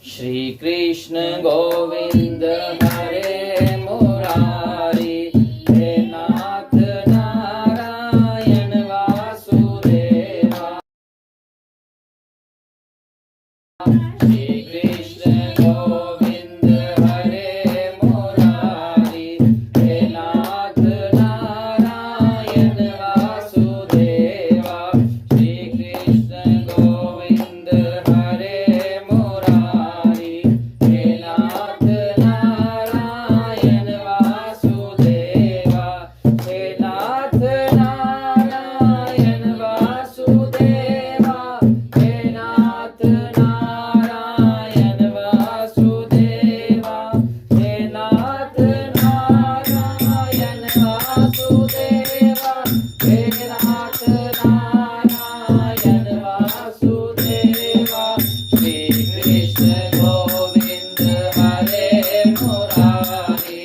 Shri Krishna Govind हरे Murari, हे नाथ Narayan Vasudeva. Shri Krishna Govind हरे Murari, हे नाथ Narayan Vasudeva. Shri Krishna Govind हरे Murari, हे नाथ Narayan Vasudeva. हे नाथ Narayan Vasudeva, हे नाथ Narayan Vasudeva, हे नाथ Narayan Vasudeva, हे नाथ Narayan Vasudeva. Shri Krishna Govind हरे Murari,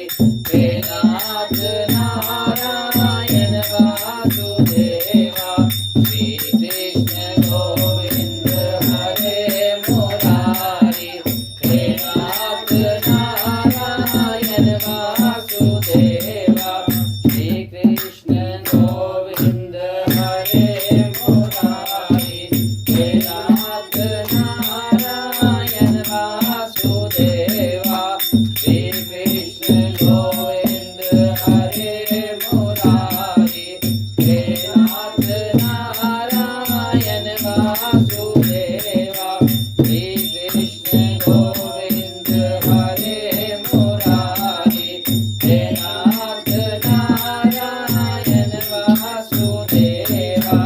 हे नाथ Narayan Vasudeva. Shri Krishna Govind हरे Murari, हे नाथ Narayan Vasudeva. Shri Krishna Govind हरे Murari, हे नाथ Narayan Vasudeva. Shri Krishna Govind हरे Murari, हे नाथ Narayan Vasudeva. Shri Krishna Govind हरे Murari, हे नाथ Narayan Vasudeva.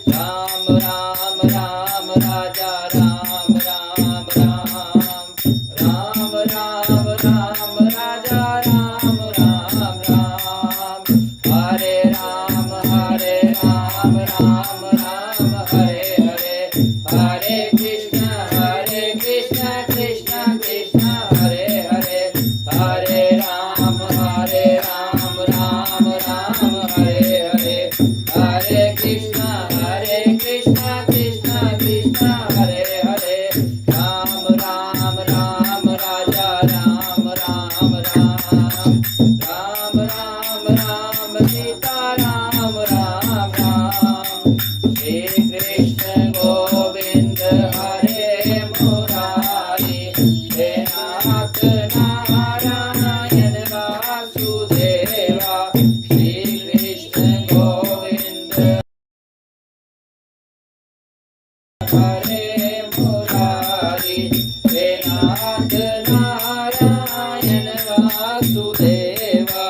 Ram Ram Ram राजा Ram Ram Ram, Ram Ram Ram राजा Ram Ram Ram. हरे Ram Ram Ram Hare Hare, हरे Krishna Krishna Krishna Hare Hare. हरे Ram Ram Ram Hare Hare, हरे Krishna Krishna Krishna Hare Hare. Ram Ram Ram राजा Ram Ram Ram, Ram Ram Ram Sita Ram Ram Ram. Shri Krishna Govind हरे Murari, हे नाथ Narayan Vasudeva. Shri Krishna Govind हरे Murari, हे नाथ Narayan Vasudeva.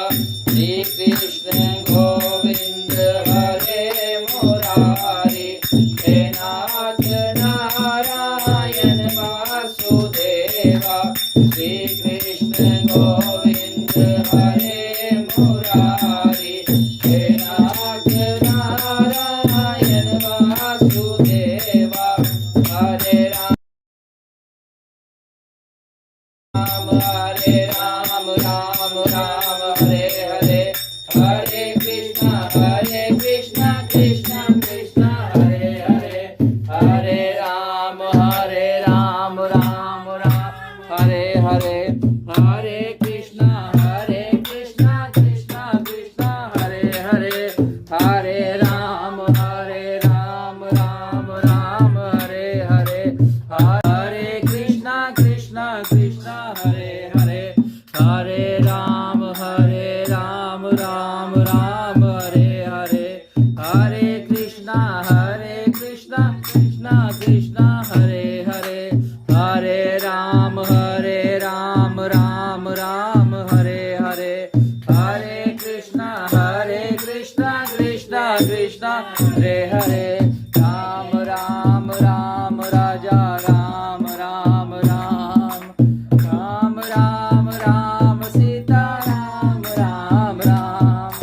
Shri Krishna Govind हरे Murari, हे नाथ Narayan Vasudeva. Shri Krishna Govind हरे Murari, हे नाथ Narayan Vasudeva. हरे Ram Ram Hare Hare, हरे Krishna Krishna Krishna Hare Hare. हरे Ram Ram Hare Hare, हरे Krishna Krishna Krishna Hare Hare. हरे Ram Ram Hare Hare, हरे Krishna Krishna Hare Hare. हरे Ram Ram Hare Hare, हरे Krishna Krishna Krishna Hare Hare. हरे Ram Ram Hare Hare, हरे Krishna Krishna Krishna Hare Hare. Ram Ram राजा Ram Ram Ram, Ram Ram Ram Sita Ram Ram Ram.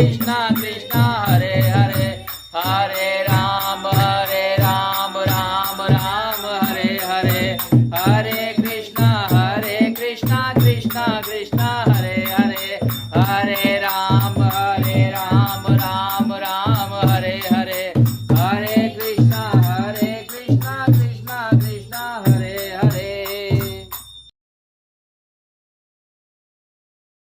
Krishna Krishna Hare Hare Hare Ram Ram Ram Hare Hare Hare Krishna Krishna Krishna Hare Hare Hare